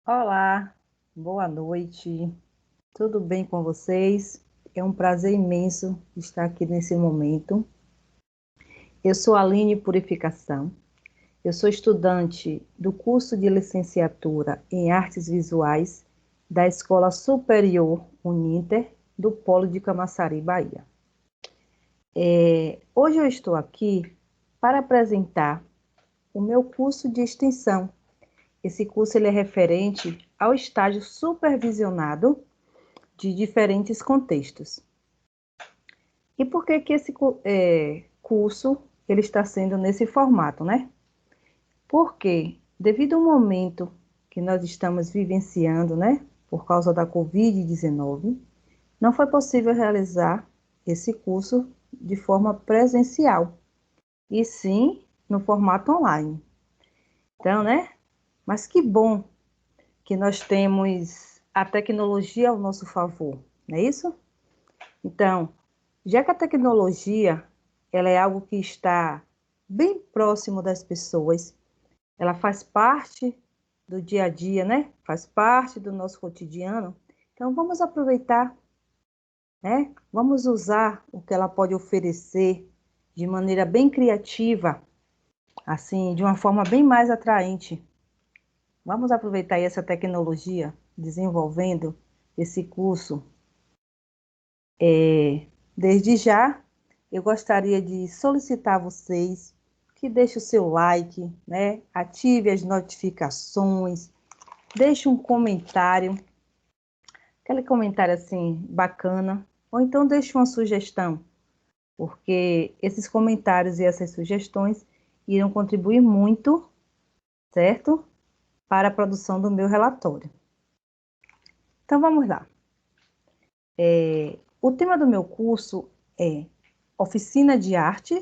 Olá, boa noite, tudo bem com vocês? É um prazer imenso estar aqui nesse momento. Eu sou Aline Purificação, eu sou estudante do curso de licenciatura em Artes Visuais da Escola Superior Uninter do Polo de Camaçari, Bahia. Hoje eu estou aqui para apresentar o meu curso de extensão. Esse curso ele é referente ao estágio supervisionado de diferentes contextos. E por que que esse curso ele está sendo nesse formato, né? Porque devido ao momento que nós estamos vivenciando, né, por causa da Covid-19, não foi possível realizar esse curso de forma presencial, e sim no formato online. Então, né? Mas que bom que nós temos a tecnologia ao nosso favor, não é isso? Então, já que a tecnologia ela é algo que está bem próximo das pessoas, ela faz parte do dia a dia, né? Faz parte do nosso cotidiano. Então, vamos aproveitar, né? Vamos usar o que ela pode oferecer de maneira bem criativa, assim, de uma forma bem mais atraente. Vamos aproveitar essa tecnologia desenvolvendo esse curso. Desde já, eu gostaria de solicitar a vocês que deixem o seu like, né? Ative as notificações, deixe um comentário, aquele comentário assim bacana, ou então deixe uma sugestão, porque esses comentários e essas sugestões irão contribuir muito, certo? Para a produção do meu relatório. Então vamos lá. O tema do meu curso é Oficina de Arte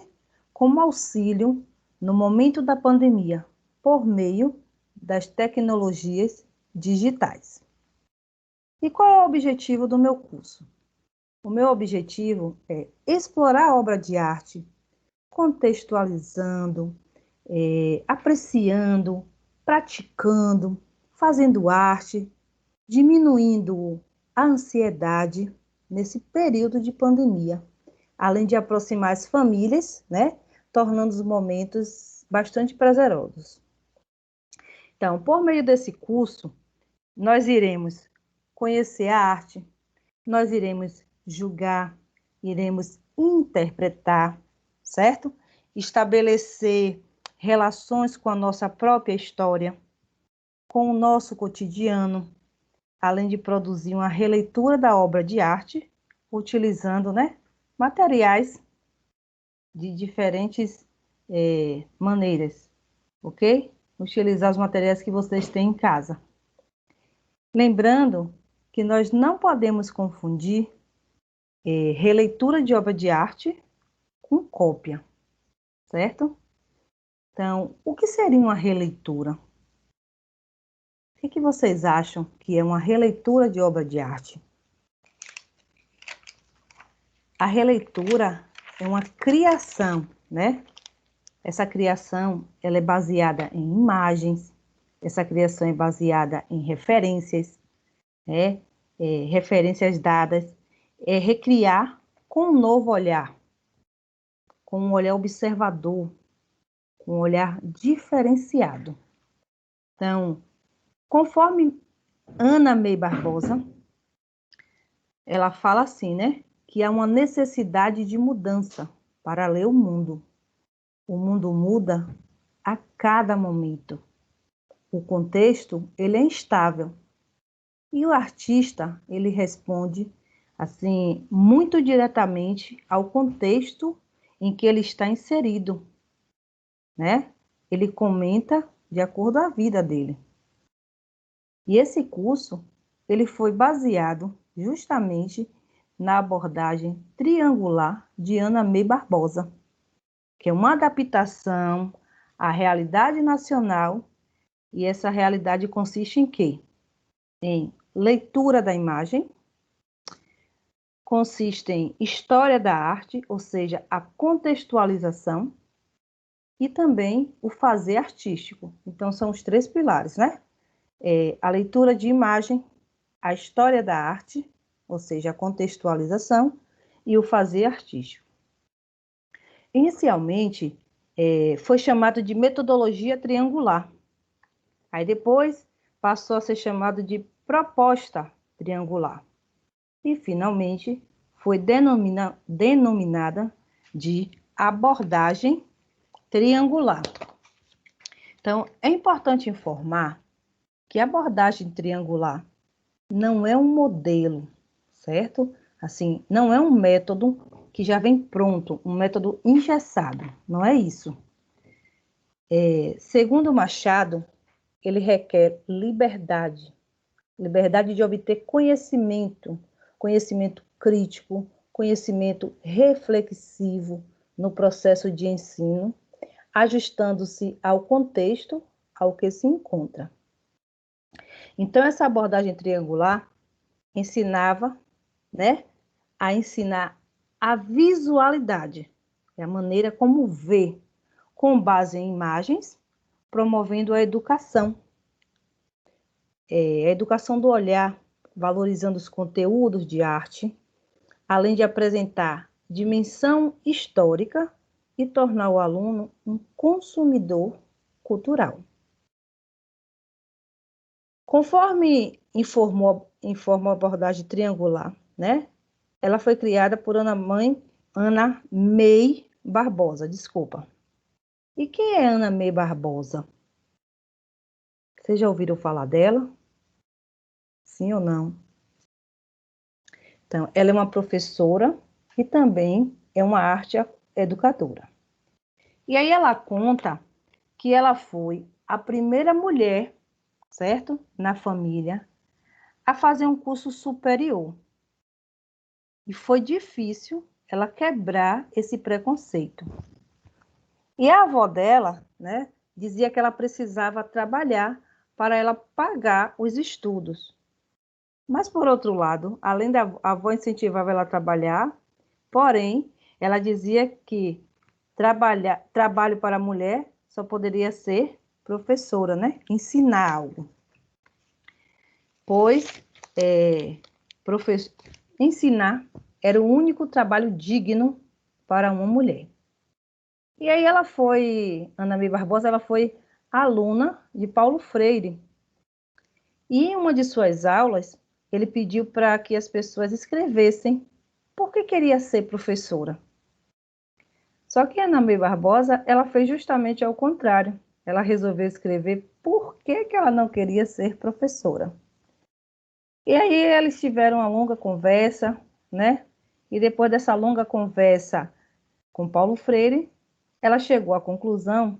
como auxílio no momento da pandemia, por meio das tecnologias digitais. E qual é o objetivo do meu curso? O meu objetivo é explorar a obra de arte, contextualizando, apreciando, praticando, fazendo arte, diminuindo a ansiedade nesse período de pandemia, além de aproximar as famílias, né, tornando os momentos bastante prazerosos. Então, por meio desse curso, nós iremos conhecer a arte, nós iremos julgar, iremos interpretar, certo? Estabelecer relações com a nossa própria história, com o nosso cotidiano, além de produzir uma releitura da obra de arte, utilizando, né, materiais de diferentes maneiras, ok? Utilizar os materiais que vocês têm em casa. Lembrando que nós não podemos confundir releitura de obra de arte com cópia, certo? Então, o que seria uma releitura? O que vocês acham que é uma releitura de obra de arte? A releitura é uma criação, né? Essa criação, ela é baseada em imagens, essa criação é baseada em referências, né? Referências dadas, é recriar com um novo olhar, com um olhar observador, com um olhar diferenciado. Então, conforme Ana May Barbosa, ela fala assim, né? Que há uma necessidade de mudança para ler o mundo. O mundo muda a cada momento. O contexto, ele é instável. E o artista, ele responde, assim, muito diretamente ao contexto em que ele está inserido, né? Ele comenta de acordo com a vida dele. E esse curso, ele foi baseado justamente na abordagem triangular de Ana May Barbosa, que é uma adaptação à realidade nacional, e essa realidade consiste em quê? Em leitura da imagem, consiste em história da arte, ou seja, a contextualização, e também o fazer artístico. Então, são os três pilares, né? a leitura de imagem, a história da arte, ou seja, a contextualização, e o fazer artístico. Inicialmente, foi chamado de metodologia triangular. Aí depois passou a ser chamado de proposta triangular. E, finalmente, foi denominada de abordagem triangular. Então, é importante informar que a abordagem triangular não é um modelo, certo? Assim, não é um método que já vem pronto, um método engessado, não é isso. Segundo Machado, ele requer liberdade de obter conhecimento crítico, conhecimento reflexivo no processo de ensino, ajustando-se ao contexto ao que se encontra. Então, essa abordagem triangular ensinava, né, a ensinar a visualidade, a maneira como ver, com base em imagens, promovendo a educação. A educação do olhar, valorizando os conteúdos de arte, além de apresentar dimensão histórica e tornar o aluno um consumidor cultural. Conforme informa a abordagem triangular, né? Ela foi criada por Ana May Barbosa, desculpa. E quem é Ana May Barbosa? Vocês já ouviram falar dela? Sim ou não? Então, ela é uma professora e também é uma arte educadora. E aí ela conta que ela foi a primeira mulher, certo? Na família, a fazer um curso superior. E foi difícil ela quebrar esse preconceito. E a avó dela, né, dizia que ela precisava trabalhar para ela pagar os estudos. Mas, por outro lado, além da avó incentivava ela a trabalhar, porém, ela dizia que trabalho para a mulher só poderia ser professora, né? Ensinar algo. Pois ensinar era o único trabalho digno para uma mulher. E aí Ana May Barbosa, ela foi aluna de Paulo Freire. E em uma de suas aulas, ele pediu para que as pessoas escrevessem por que queria ser professora. Só que a Ana May Barbosa, ela fez justamente ao contrário. Ela resolveu escrever por que ela não queria ser professora. E aí eles tiveram uma longa conversa, né? E depois dessa longa conversa com Paulo Freire, ela chegou à conclusão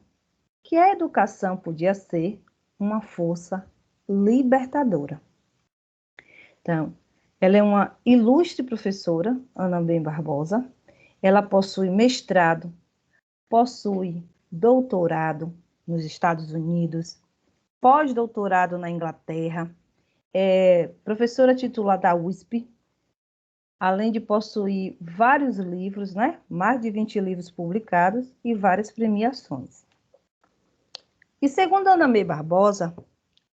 que a educação podia ser uma força libertadora. Então, ela é uma ilustre professora, Ana May Barbosa. Ela possui mestrado, possui doutorado nos Estados Unidos, pós-doutorado na Inglaterra, é professora titular da USP, além de possuir vários livros, né? Mais de 20 livros publicados e várias premiações. E segundo Ana May Barbosa,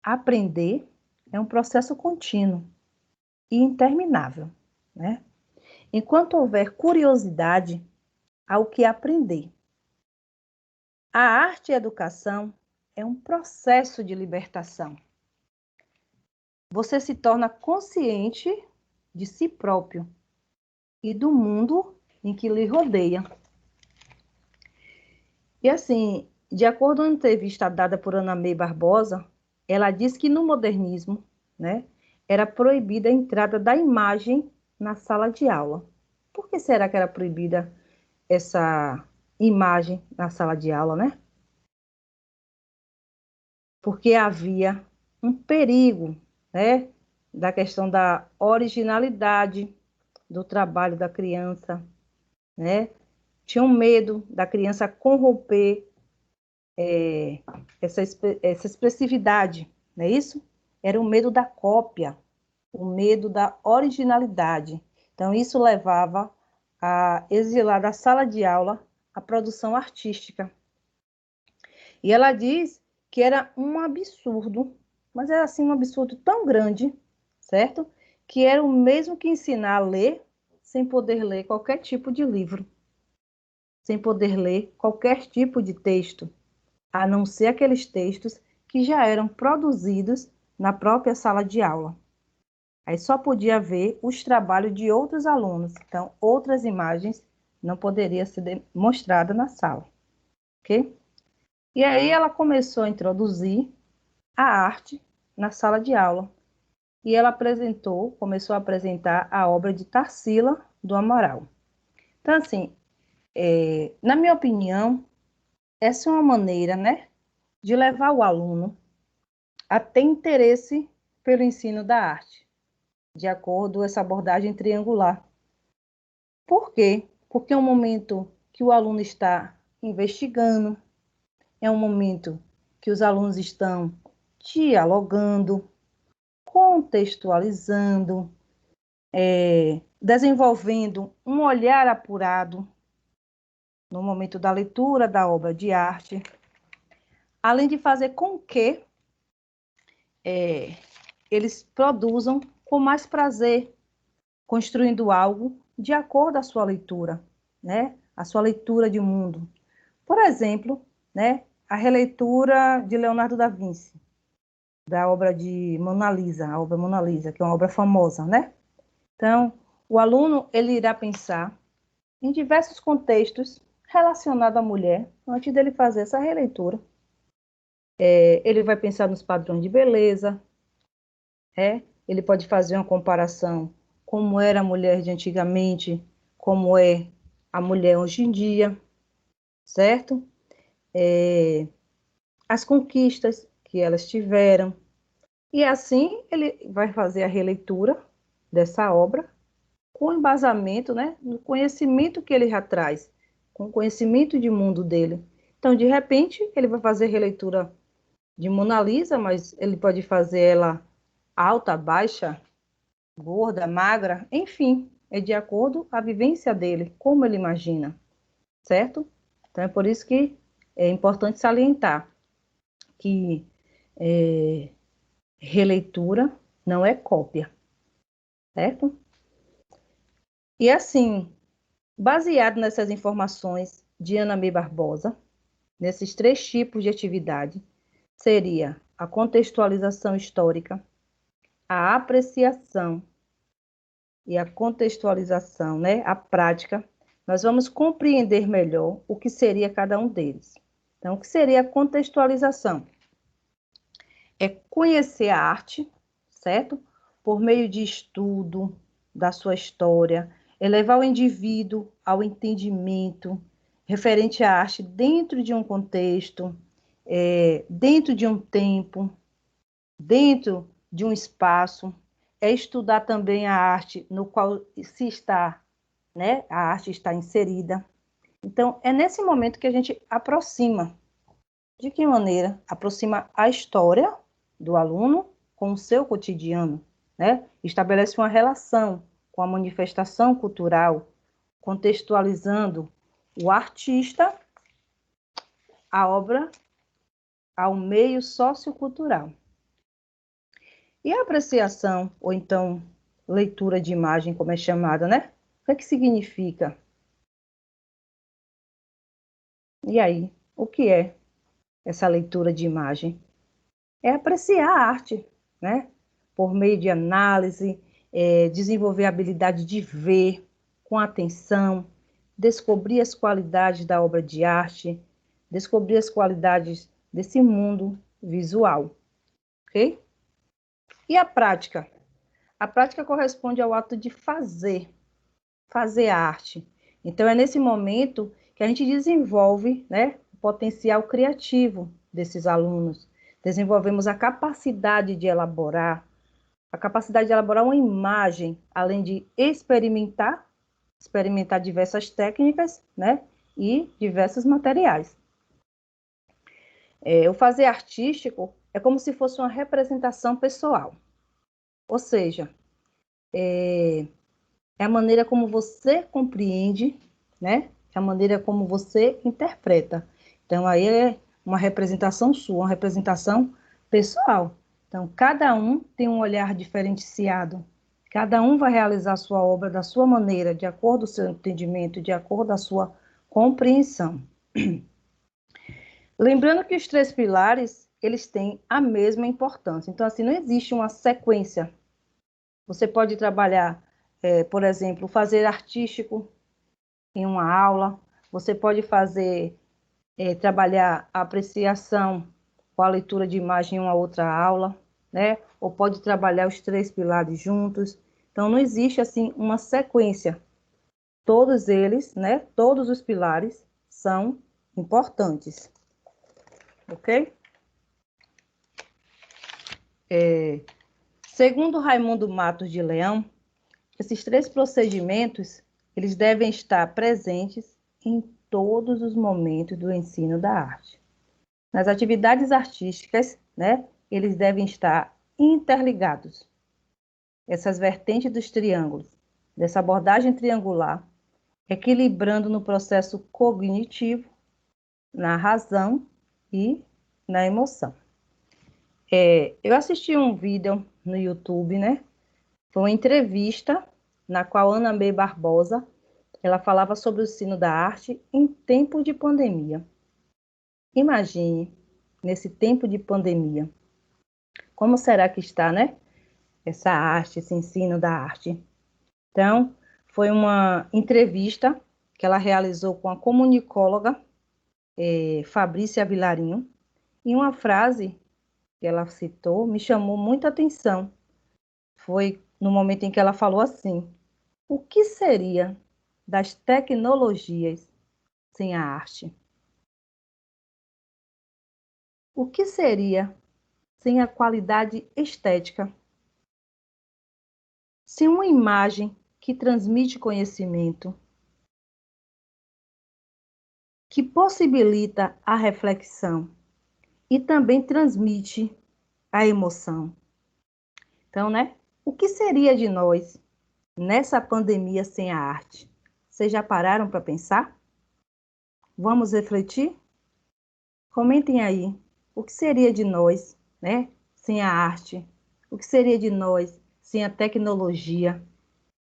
aprender é um processo contínuo e interminável, né? Enquanto houver curiosidade, há o que aprender. A arte e a educação é um processo de libertação. Você se torna consciente de si próprio e do mundo em que lhe rodeia. E assim, de acordo com uma entrevista dada por Ana May Barbosa, ela diz que no modernismo, né, era proibida a entrada da imagem na sala de aula. Por que será que era proibida essa imagem na sala de aula, né? Porque havia um perigo, né, da questão da originalidade do trabalho da criança, né? Tinham medo da criança corromper essa expressividade, não é isso? Era o medo da cópia, o medo da originalidade. Então, isso levava a exilar da sala de aula a produção artística. E ela diz que era um absurdo mas era assim um absurdo tão grande, certo? Que era o mesmo que ensinar a ler sem poder ler qualquer tipo de livro, sem poder ler qualquer tipo de texto, a não ser aqueles textos que já eram produzidos na própria sala de aula. Aí só podia ver os trabalhos de outros alunos, então outras imagens não poderiam ser mostradas na sala, ok? E aí ela começou a introduzir a arte na sala de aula. E ela começou a apresentar a obra de Tarsila do Amaral. Então, assim, na minha opinião, essa é uma maneira, né, de levar o aluno a ter interesse pelo ensino da arte, de acordo com essa abordagem triangular. Por quê? Porque é um momento que o aluno está investigando, é um momento que os alunos estão dialogando, contextualizando, desenvolvendo um olhar apurado no momento da leitura da obra de arte, além de fazer com que eles produzam com mais prazer, construindo algo de acordo à sua leitura, né? A sua leitura de mundo. Por exemplo, né, a releitura de Leonardo da Vinci, da obra de Mona Lisa, a obra Mona Lisa, que é uma obra famosa, né? Então, o aluno ele irá pensar em diversos contextos relacionados à mulher antes dele fazer essa releitura. Ele vai pensar nos padrões de beleza, ele pode fazer uma comparação como era a mulher de antigamente, como é a mulher hoje em dia, certo? As conquistas que elas tiveram. E assim ele vai fazer a releitura dessa obra com embasamento, né, no conhecimento que ele já traz, com o conhecimento de mundo dele. Então, de repente, ele vai fazer releitura de Mona Lisa, mas ele pode fazer ela alta, baixa, gorda, magra, enfim, é de acordo com a vivência dele, como ele imagina, certo? Então, é por isso que é importante salientar que releitura não é cópia, certo? E assim, baseado nessas informações de Ana May Barbosa, nesses três tipos de atividade, seria a contextualização histórica, a apreciação e a contextualização, né, a prática, nós vamos compreender melhor o que seria cada um deles. Então, o que seria a contextualização? É conhecer a arte, certo? Por meio de estudo da sua história, é levar o indivíduo ao entendimento referente à arte dentro de um contexto, dentro de um tempo, dentro de um espaço, é estudar também a arte no qual se está, né? A arte está inserida. Então, é nesse momento que a gente aproxima. De que maneira? Aproxima a história do aluno com o seu cotidiano, né? Estabelece uma relação com a manifestação cultural, contextualizando o artista, a obra, ao meio sociocultural. E a apreciação, ou então leitura de imagem, como é chamada, né? O que significa? E aí, o que é essa leitura de imagem? É apreciar a arte, né? Por meio de análise, desenvolver a habilidade de ver com atenção, descobrir as qualidades da obra de arte, descobrir as qualidades desse mundo visual, ok? E a prática? A prática corresponde ao ato de fazer arte. Então, é nesse momento que a gente desenvolve, né, o potencial criativo desses alunos. Desenvolvemos a capacidade de elaborar, uma imagem, além de experimentar diversas técnicas, né, e diversos materiais. O fazer artístico é como se fosse uma representação pessoal, ou seja, é a maneira como você compreende, né? É a maneira como você interpreta. Então, aí é uma representação sua, uma representação pessoal. Então, cada um tem um olhar diferenciado. Cada um vai realizar a sua obra da sua maneira, de acordo com o seu entendimento, de acordo com a sua compreensão. Lembrando que os 3 pilares, eles têm a mesma importância. Então, assim, não existe uma sequência. Você pode trabalhar, por exemplo, fazer artístico em uma aula. Você pode trabalhar a apreciação com a leitura de imagem em uma outra aula, né? Ou pode trabalhar os 3 pilares juntos. Então, não existe, assim, uma sequência. Todos eles, né? Todos os pilares são importantes. Ok? Segundo Raimundo Matos de Leão, esses 3 procedimentos, eles devem estar presentes em todos os momentos do ensino da arte. Nas atividades artísticas, né, eles devem estar interligados. Essas vertentes dos triângulos, dessa abordagem triangular, equilibrando no processo cognitivo, na razão e na emoção. Eu assisti um vídeo no YouTube, né? Foi uma entrevista na qual Ana May Barbosa, ela falava sobre o ensino da arte em tempo de pandemia. Imagine, nesse tempo de pandemia, como será que está, né? Essa arte, esse ensino da arte. Então, foi uma entrevista que ela realizou com a comunicóloga Fabrícia Vilarinho, e uma frase que ela citou me chamou muita atenção. Foi no momento em que ela falou assim: o que seria das tecnologias sem a arte? O que seria sem a qualidade estética? Se uma imagem que transmite conhecimento, que possibilita a reflexão e também transmite a emoção. Então, né? O que seria de nós nessa pandemia sem a arte? Vocês já pararam para pensar? Vamos refletir? Comentem aí. O que seria de nós, né? Sem a arte? O que seria de nós sem a tecnologia?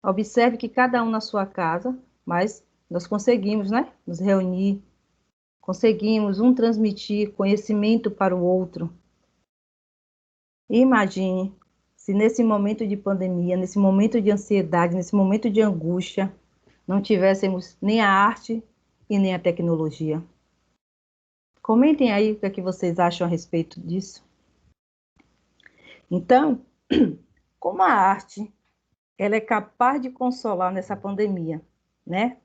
Observe que cada um na sua casa, mas nós conseguimos, né? Nos reunir, conseguimos um transmitir conhecimento para o outro. E imagine se nesse momento de pandemia, nesse momento de ansiedade, nesse momento de angústia, não tivéssemos nem a arte e nem a tecnologia. Comentem aí o que é que vocês acham a respeito disso. Então, como a arte, ela é capaz de consolar nessa pandemia, né?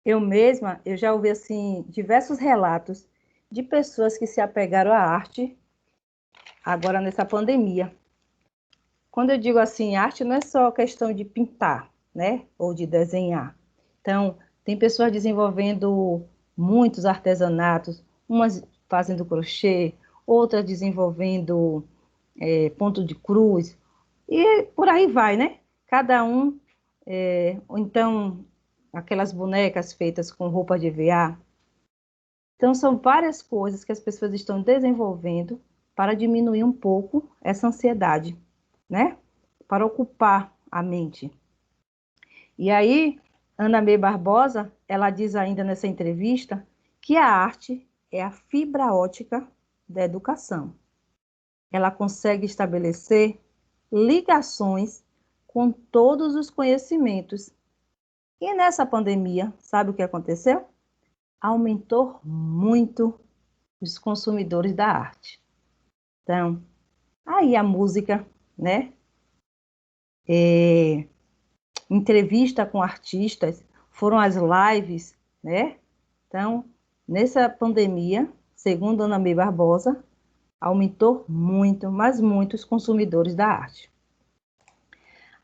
Eu já ouvi assim diversos relatos de pessoas que se apegaram à arte agora nessa pandemia. Quando eu digo assim, arte não é só questão de pintar, né? Ou de desenhar. Então, tem pessoas desenvolvendo muitos artesanatos, umas fazendo crochê, outras desenvolvendo ponto de cruz, e por aí vai, né? Cada um, ou então aquelas bonecas feitas com roupa de EVA. Então, são várias coisas que as pessoas estão desenvolvendo para diminuir um pouco essa ansiedade, né? Para ocupar a mente. E aí, Ana May Barbosa, ela diz ainda nessa entrevista que a arte é a fibra ótica da educação. Ela consegue estabelecer ligações com todos os conhecimentos. E nessa pandemia, sabe o que aconteceu? Aumentou muito os consumidores da arte. Então, aí a música, né? Entrevista com artistas, foram as lives, né? Então, nessa pandemia, segundo Ana May Barbosa, aumentou muito, mas muito os consumidores da arte.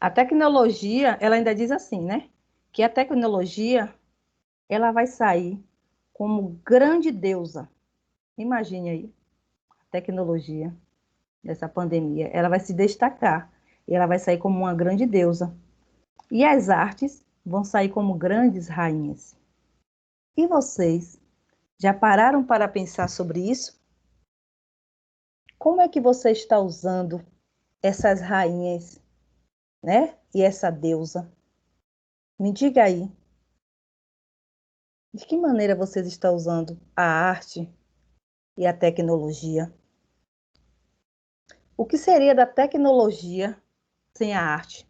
A tecnologia, ela ainda diz assim, né? Que a tecnologia, ela vai sair como grande deusa. Imagine aí, a tecnologia dessa pandemia, ela vai se destacar e ela vai sair como uma grande deusa. E as artes vão sair como grandes rainhas. E vocês já pararam para pensar sobre isso? como é que você está usando essas rainhas, né? E essa deusa? Me diga aí, de que maneira vocês estão usando a arte e a tecnologia? O que seria da tecnologia sem a arte,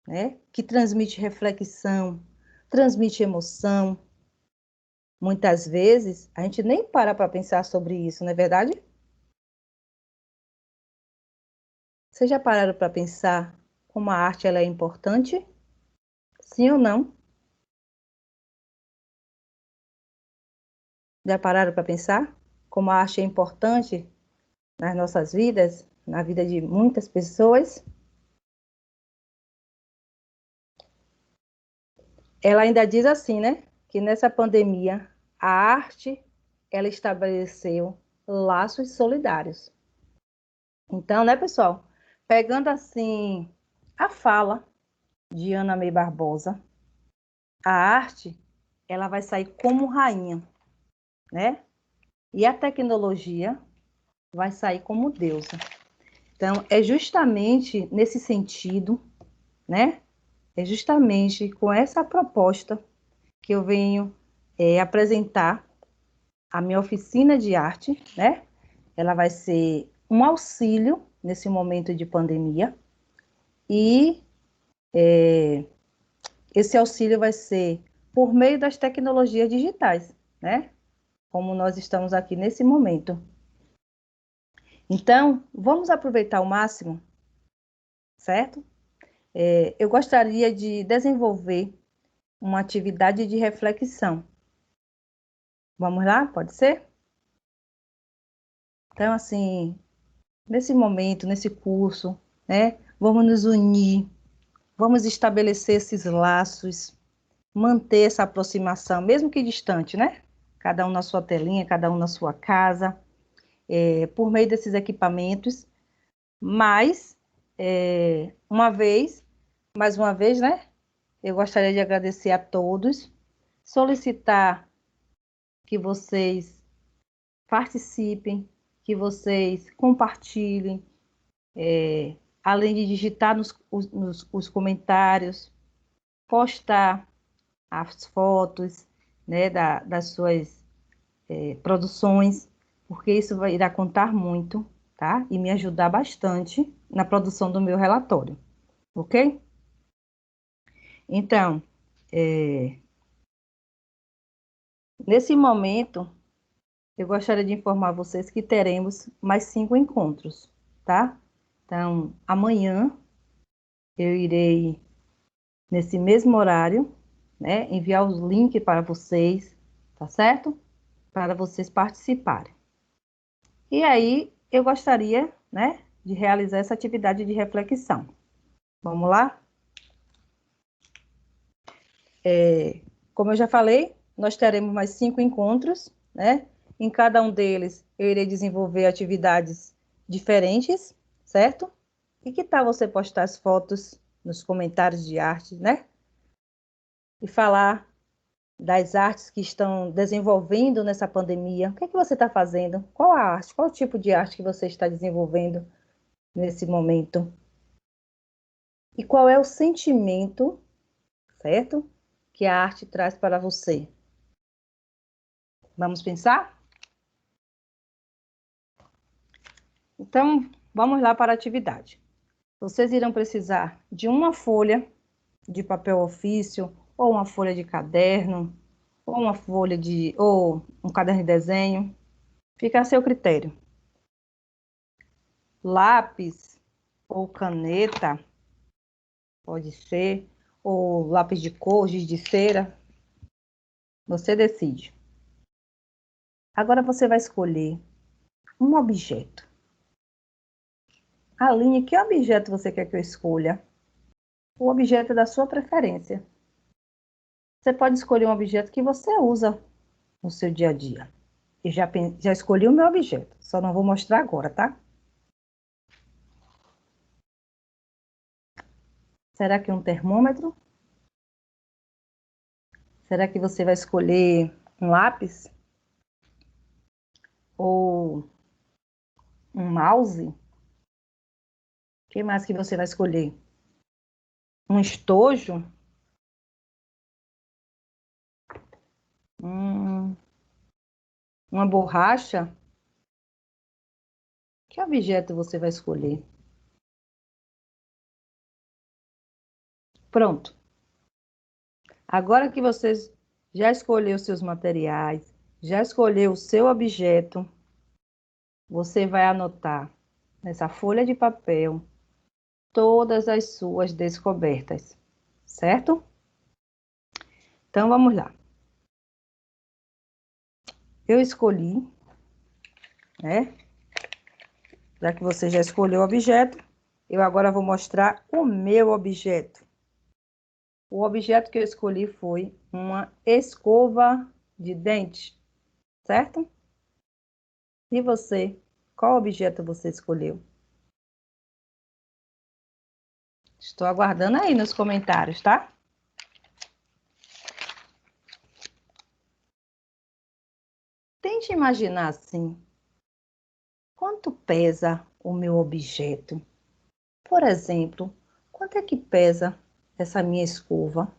né? Que transmite reflexão, transmite emoção. Muitas vezes a gente nem para pensar sobre isso, não é verdade? Vocês já pararam para pensar como a arte ela é importante? Sim ou não? Já pararam para pensar como a arte é importante nas nossas vidas, na vida de muitas pessoas? Ela ainda diz assim, né? Que nessa pandemia a arte ela estabeleceu laços solidários. Então, né, pessoal? Pegando assim a fala de Ana May Barbosa, a arte ela vai sair como rainha, né? E a tecnologia vai sair como deusa. Então, é justamente nesse sentido, né? É justamente com essa proposta que eu venho apresentar a minha oficina de arte, né? Ela vai ser um auxílio nesse momento de pandemia e esse auxílio vai ser por meio das tecnologias digitais, né? Como nós estamos aqui nesse momento. Então, vamos aproveitar ao máximo, certo? Eu gostaria de desenvolver uma atividade de reflexão. Vamos lá? Pode ser? Então, assim, nesse momento, nesse curso, né? Vamos nos unir, vamos estabelecer esses laços, manter essa aproximação, mesmo que distante, né? Cada um na sua telinha, cada um na sua casa, por meio desses equipamentos. Mas, mais uma vez, né? Eu gostaria de agradecer a todos, solicitar que vocês participem, que vocês compartilhem, além de digitar os comentários, postar as fotos, né, das suas produções, porque isso irá contar muito, tá? E me ajudar bastante na produção do meu relatório, ok? Então, nesse momento, eu gostaria de informar vocês que teremos mais 5 encontros, tá? Então, amanhã eu irei, nesse mesmo horário, né, enviar os links para vocês, tá certo? Para vocês participarem. E aí, eu gostaria, né, de realizar essa atividade de reflexão. Vamos lá? Como eu já falei, nós teremos mais 5 encontros, né? Em cada um deles, eu irei desenvolver atividades diferentes, certo? E que tal você postar as fotos nos comentários de arte, né? E falar das artes que estão desenvolvendo nessa pandemia. O que é que você está fazendo? Qual a arte? Qual o tipo de arte que você está desenvolvendo nesse momento? E qual é o sentimento, certo? Que a arte traz para você? Vamos pensar? Então, vamos lá para a atividade. Vocês irão precisar de uma folha de papel ofício, ou uma folha de caderno, ou um caderno de desenho. Fica a seu critério. Lápis ou caneta, pode ser, ou lápis de cor, giz de cera, você decide. Agora você vai escolher um objeto. Aline, que objeto você quer que eu escolha? O objeto da sua preferência. Você pode escolher um objeto que você usa no seu dia a dia. Eu já escolhi o meu objeto, só não vou mostrar agora, tá? Será que é um termômetro? Será que você vai escolher um lápis? ou um mouse? O que mais que você vai escolher? Um estojo? Hum, uma borracha? Que objeto você vai escolher? Pronto. Agora que você já escolheu seus materiais, já escolheu o seu objeto, você vai anotar nessa folha de papel todas as suas descobertas, certo? Então vamos lá. Eu escolhi, né? Já que você já escolheu o objeto, eu agora vou mostrar o meu objeto. O objeto que eu escolhi foi uma escova de dente, certo? E você, qual objeto você escolheu? Estou aguardando aí nos comentários, tá? Tente imaginar assim, quanto pesa o meu objeto? Por exemplo, quanto é que pesa essa minha escova?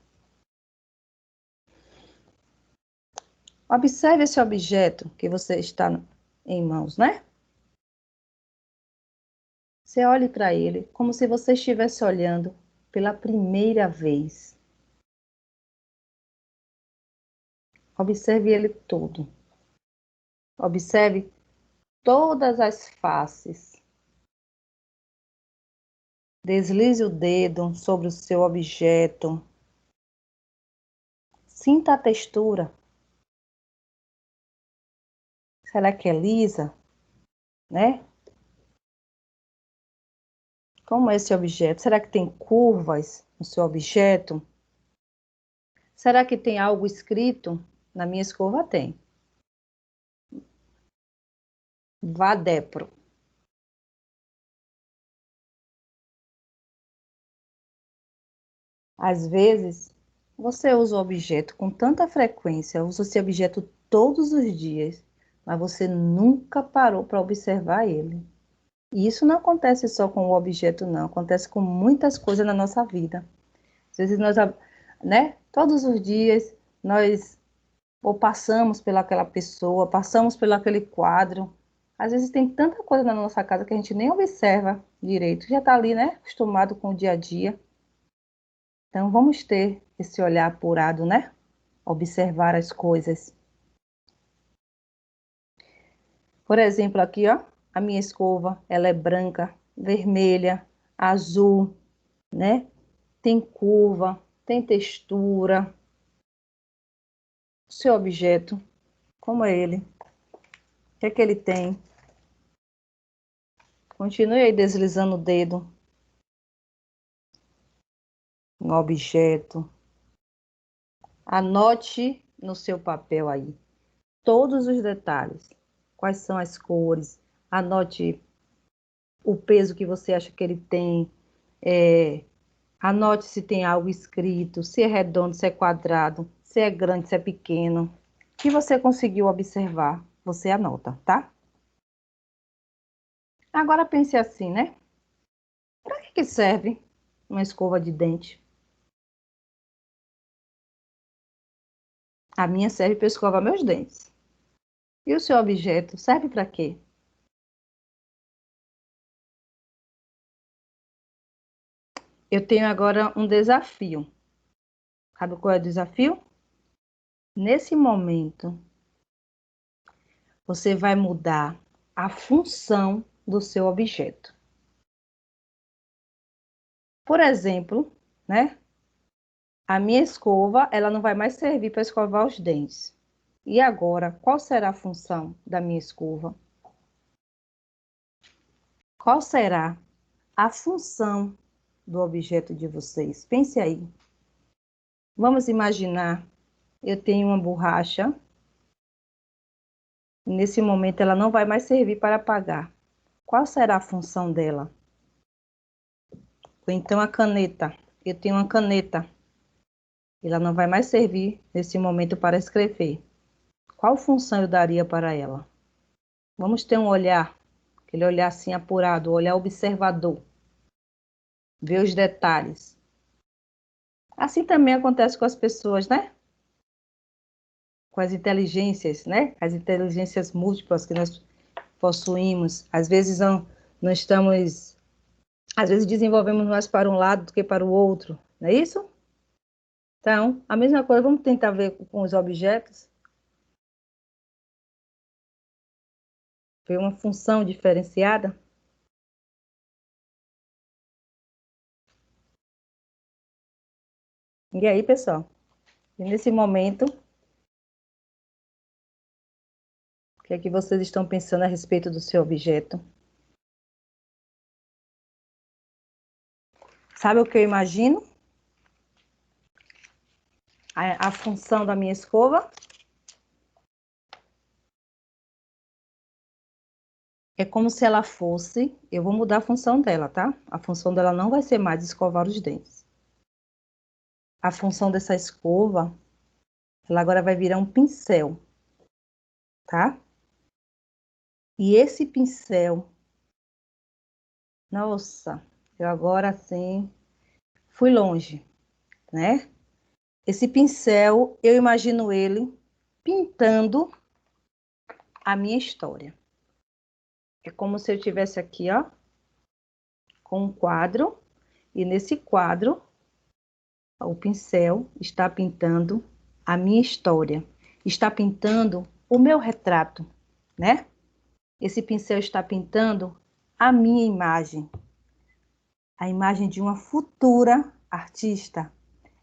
Observe esse objeto que você está em mãos, né? Você olhe para ele como se você estivesse olhando pela primeira vez. Observe ele todo. Observe todas as faces. Deslize o dedo sobre o seu objeto. Sinta a textura. Será que é lisa, né? Como é esse objeto? Será que tem curvas no seu objeto? Será que tem algo escrito? Na minha escova tem. Vadepro. Às vezes, você usa o objeto com tanta frequência, usa esse objeto todos os dias, mas você nunca parou para observar ele. E isso não acontece só com o objeto, não. Acontece com muitas coisas na nossa vida. Às vezes nós, né? Todos os dias nós ou passamos pelaquela pessoa, passamos pelo aquele quadro. Às vezes tem tanta coisa na nossa casa que a gente nem observa direito. Já está ali, né? Acostumado com o dia a dia. Então vamos ter esse olhar apurado, né? Observar as coisas. Por exemplo, aqui, ó, a minha escova, ela é branca, vermelha, azul, né? Tem curva, tem textura. O seu objeto, como é ele? O que é que ele tem? Continue aí deslizando o dedo no objeto. Anote no seu papel aí todos os detalhes. Quais são as cores? Anote o peso que você acha que ele tem. Anote se tem algo escrito, se é redondo, se é quadrado, se é grande, se é pequeno. O que você conseguiu observar, você anota, tá? Agora pense assim, né? Para que serve uma escova de dente? A minha serve para escovar meus dentes. E o seu objeto serve para quê? Eu tenho agora um desafio. Sabe qual é o desafio? Nesse momento, você vai mudar a função do seu objeto. Por exemplo, né? A minha escova, ela não vai mais servir para escovar os dentes. E agora, qual será a função da minha escova? Qual será a função do objeto de vocês? Pense aí. Vamos imaginar, eu tenho uma borracha. Nesse momento, ela não vai mais servir para apagar. Qual será a função dela? Ou então a caneta. Eu tenho uma caneta. Ela não vai mais servir nesse momento para escrever. Qual função eu daria para ela? Vamos ter um olhar, aquele olhar assim apurado, olhar observador, ver os detalhes. Assim também acontece com as pessoas, né? Com as inteligências, né? As inteligências múltiplas que nós possuímos. Às vezes não estamos, às vezes desenvolvemos mais para um lado do que para o outro, não é isso? Então, a mesma coisa, vamos tentar ver com os objetos, ver uma função diferenciada. E aí, pessoal? E nesse momento, o que é que vocês estão pensando a respeito do seu objeto? Sabe o que eu imagino? A função da minha escova é como se ela fosse, eu vou mudar a função dela, tá? A função dela não vai ser mais escovar os dentes. A função dessa escova, ela agora vai virar um pincel, tá? E esse pincel, nossa, eu agora sim fui longe, né? Esse pincel, eu imagino ele pintando a minha história. É como se eu tivesse aqui, ó, com um quadro, e nesse quadro, o pincel está pintando a minha história, está pintando o meu retrato, né? Esse pincel está pintando a minha imagem, a imagem de uma futura artista,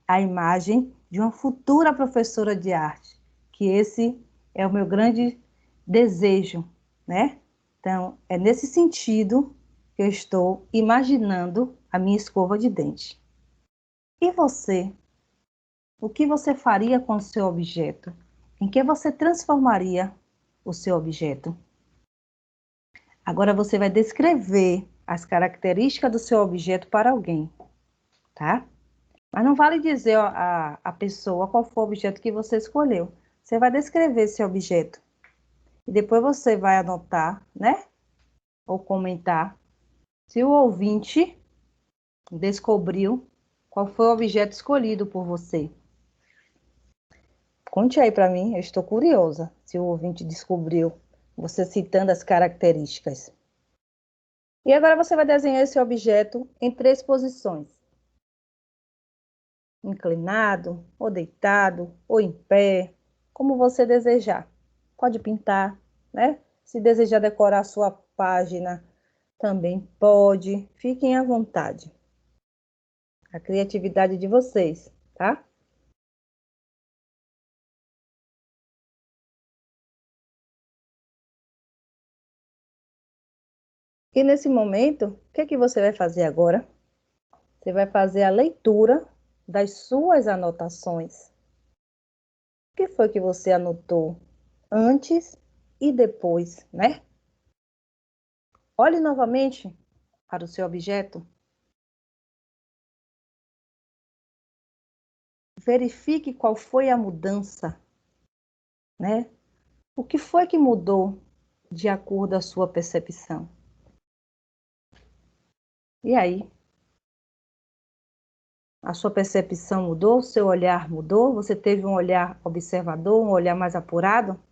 a imagem de uma futura professora de arte, que esse é o meu grande desejo, né? Então, é nesse sentido que eu estou imaginando a minha escova de dente. E você? O que você faria com o seu objeto? Em que você transformaria o seu objeto? Agora você vai descrever as características do seu objeto para alguém, tá? Mas não vale dizer a pessoa qual foi o objeto que você escolheu. Você vai descrever esse objeto. E depois você vai anotar, né? Ou comentar se o ouvinte descobriu qual foi o objeto escolhido por você. Conte aí para mim, eu estou curiosa se o ouvinte descobriu, você citando as características. E agora você vai desenhar esse objeto em 3 posições: inclinado, ou deitado, ou em pé, como você desejar. Pode pintar, né? Se desejar decorar a sua página, também pode. Fiquem à vontade. A criatividade de vocês, tá? E nesse momento, o que é que você vai fazer agora? Você vai fazer a leitura das suas anotações. O que foi que você anotou antes e depois, né? Olhe novamente para o seu objeto. Verifique qual foi a mudança, né? O que foi que mudou de acordo com a sua percepção? E aí? A sua percepção mudou? O seu olhar mudou? Você teve um olhar observador, um olhar mais apurado?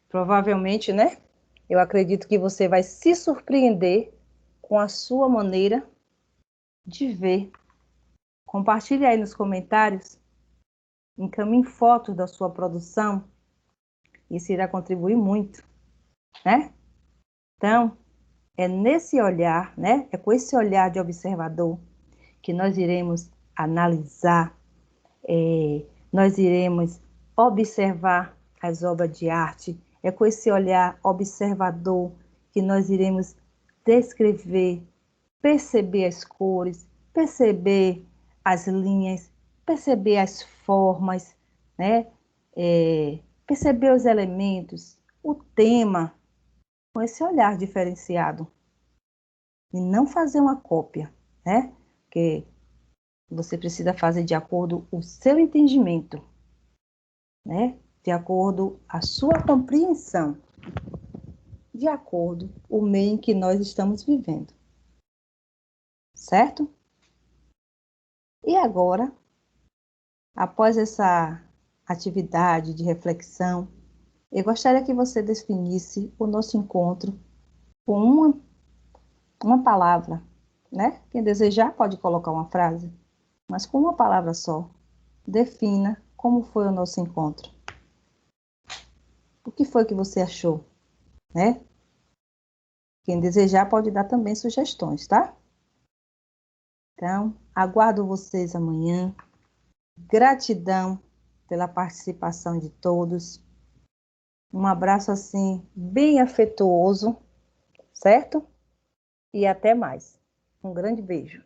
Provavelmente, né? Eu acredito que você vai se surpreender com a sua maneira de ver. Compartilhe aí nos comentários, encaminhe fotos da sua produção, isso irá contribuir muito, né? Então, é nesse olhar, né? É com esse olhar de observador que nós iremos analisar, nós iremos observar as obras de arte, é com esse olhar observador que nós iremos descrever, perceber as cores, perceber as linhas, perceber as formas, né? Perceber os elementos, o tema, com esse olhar diferenciado. E não fazer uma cópia, né? Porque você precisa fazer de acordo com o seu entendimento, né? de acordo a sua compreensão, de acordo o meio em que nós estamos vivendo. Certo? E agora, após essa atividade de reflexão, eu gostaria que você definisse o nosso encontro com uma palavra, né? Quem desejar pode colocar uma frase, mas com uma palavra só. Defina como foi o nosso encontro. O que foi que você achou, né? Quem desejar pode dar também sugestões, tá? Então, aguardo vocês amanhã. Gratidão pela participação de todos. Um abraço assim, bem afetuoso, certo? E até mais. Um grande beijo.